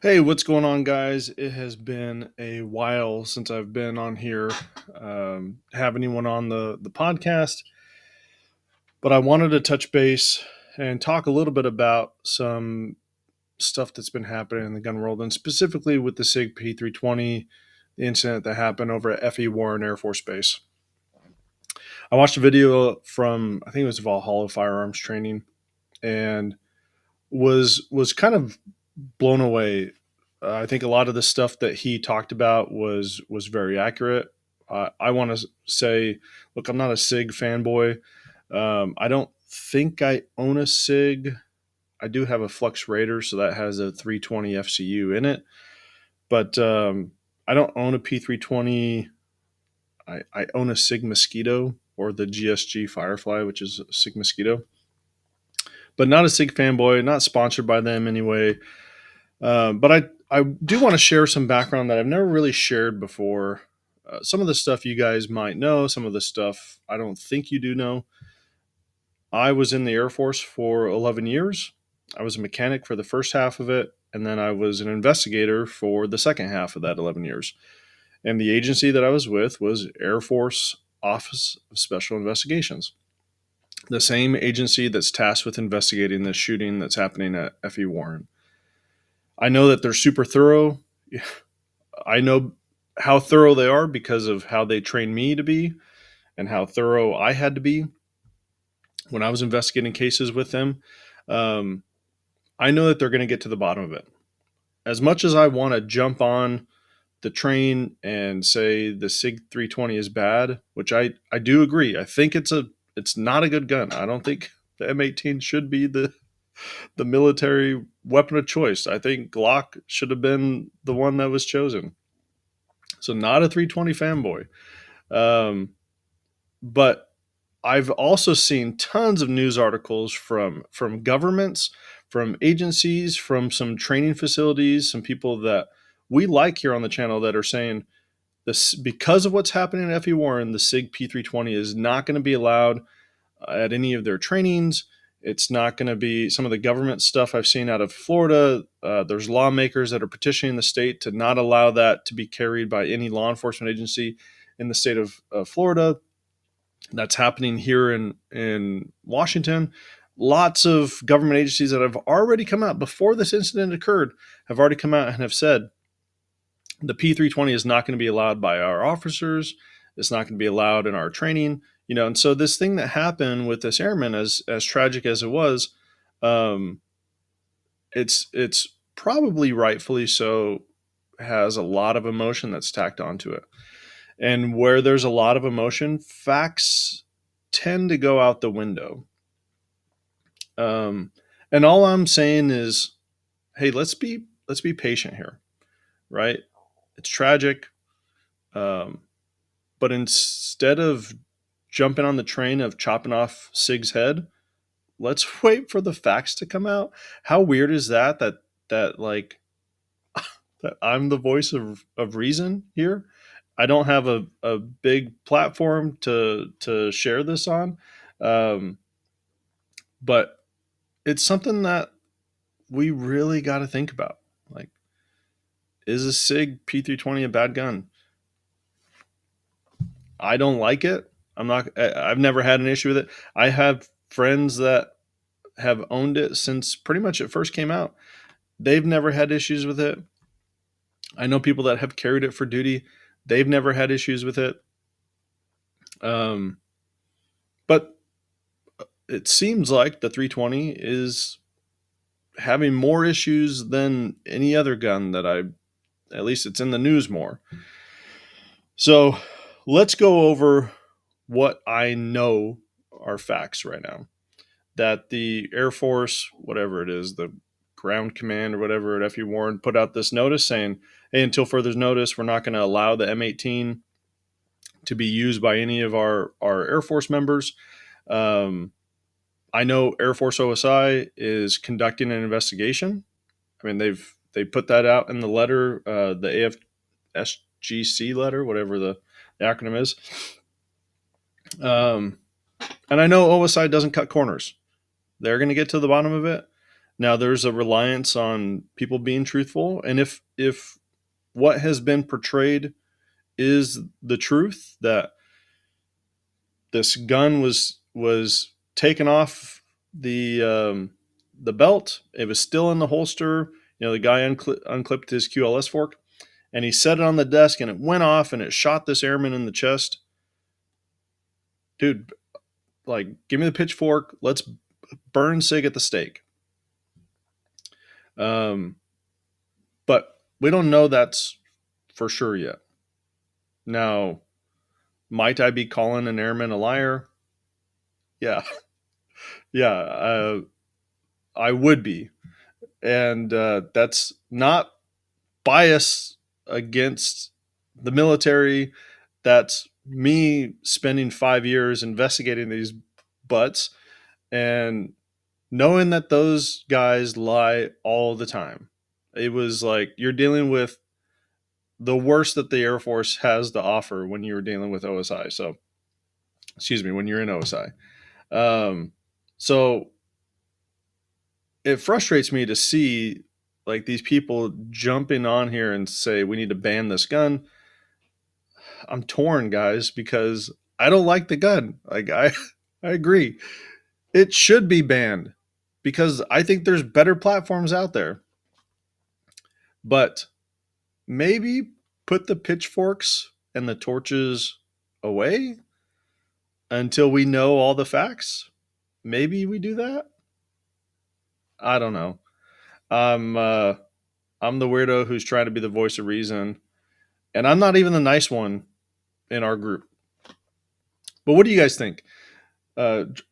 Hey, what's going on, guys? It has been a while since I've been on here, have anyone on the podcast, but I wanted to touch base and talk a little bit about some stuff that's been happening in the gun world, and specifically with the SIG P320, the incident that happened over at FE Warren Air Force Base. I watched a video from, I think it was Valhalla Firearms Training, and was kind of blown away. I think a lot of the stuff that he talked about was very accurate. I want to say, look, I'm not a SIG fanboy. I don't think I own a SIG. I do have a Flux Raider, so that has a 320 FCU in it, but I don't own a P320. I own a SIG Mosquito or the GSG Firefly, which is a SIG Mosquito, but not a SIG fanboy. Not sponsored by them anyway. But I do want to share some background that I've never really shared before. Some of the stuff you guys might know, some of the stuff I don't think you do know. I was in the Air Force for 11 years. I was a mechanic for the first half of it, and then I was an investigator for the second half of that 11 years. And the agency that I was with was Air Force Office of Special Investigations, the same agency that's tasked with investigating the shooting that's happening at FE Warren. I know that they're super thorough. I know how thorough they are because of how they trained me to be and how thorough I had to be when I was investigating cases with them. I know that they're going to get to the bottom of it. As much as I want to jump on the train and say the SIG 320 is bad, which I do agree. I think it's not a good gun. I don't think the M18 should be the military weapon of choice. I think Glock should have been the one that was chosen. So not a 320 fanboy. But I've also seen tons of news articles from governments, from agencies, from some training facilities, some people that we like here on the channel that are saying this, because of what's happening at FE Warren, the SIG P320 is not going to be allowed at any of their trainings. It's not going to be some of the government stuff I've seen out of Florida. There's lawmakers that are petitioning the state to not allow that to be carried by any law enforcement agency in the state of Florida. That's happening here in Washington. Lots of government agencies that have already come out before this incident occurred have already come out and have said the P320 is not going to be allowed by our officers. It's not going to be allowed in our training. And so this thing that happened with this airman, as tragic as it was, it's probably rightfully so, has a lot of emotion that's tacked onto it. And where there's a lot of emotion, facts tend to go out the window. And all I'm saying is, hey, let's be patient here, right? It's tragic, but instead of jumping on the train of chopping off Sig's head, let's wait for the facts to come out. How weird is that like that I'm the voice of reason here? I don't have a big platform to share this on, but it's something that we really got to think about. Like, is a SIG P320 a bad gun? I don't like it. I've never had an issue with it. I have friends that have owned it since pretty much it first came out. They've never had issues with it. I know people that have carried it for duty. They've never had issues with it. But it seems like the 320 is having more issues than any other gun that at least it's in the news more. So let's go over what I know are facts right now. That the Air Force, whatever it is, the ground command or whatever at FE Warren, put out this notice saying, hey, until further notice, we're not going to allow the M18 to be used by any of our Air Force members. I know Air Force OSI is conducting an investigation. I mean, they put that out in the letter, the AFSGC letter, whatever the acronym is. And I know OSI doesn't cut corners. They're going to get to the bottom of it. Now there's a reliance on people being truthful, and if what has been portrayed is the truth, that this gun was taken off the belt, it was still in the holster. The guy unclipped his QLS fork, and he set it on the desk, and it went off, and it shot this airman in the chest. Dude, like, give me the pitchfork. Let's burn SIG at the stake. But we don't know that's for sure yet. Now, might I be calling an airman a liar? Yeah, yeah, I would be, and that's not bias against the military. That's me spending 5 years investigating these butts and knowing that those guys lie all the time. It was like you're dealing with the worst that the Air Force has to offer when you're dealing with OSI. So, excuse me, when you're in OSI. So it frustrates me to see like these people jumping on here and say we need to ban this gun. I'm torn, guys, because I don't like the gun. Like I agree. It should be banned because I think there's better platforms out there. But maybe put the pitchforks and the torches away until we know all the facts. Maybe we do that. I don't know. I'm I'm the weirdo who's trying to be the voice of reason, and I'm not even the nice one in our group. But what do you guys think?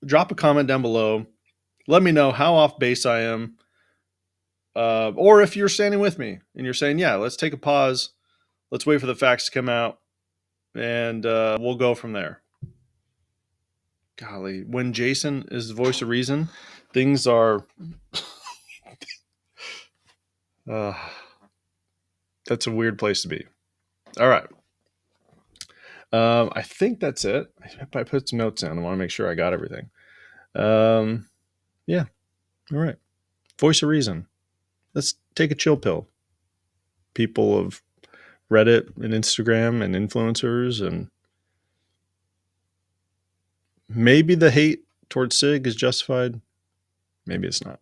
Drop a comment down below. Let me know how off base I am, or if you're standing with me and you're saying, "Yeah, let's take a pause. Let's wait for the facts to come out, and we'll go from there." Golly, when Jason is the voice of reason, things are. Uh, that's a weird place to be. All right. I think that's it. I put some notes in. I want to make sure I got everything. Yeah. All right. Voice of reason. Let's take a chill pill. People of Reddit and Instagram and influencers, and maybe the hate towards SIG is justified. Maybe it's not.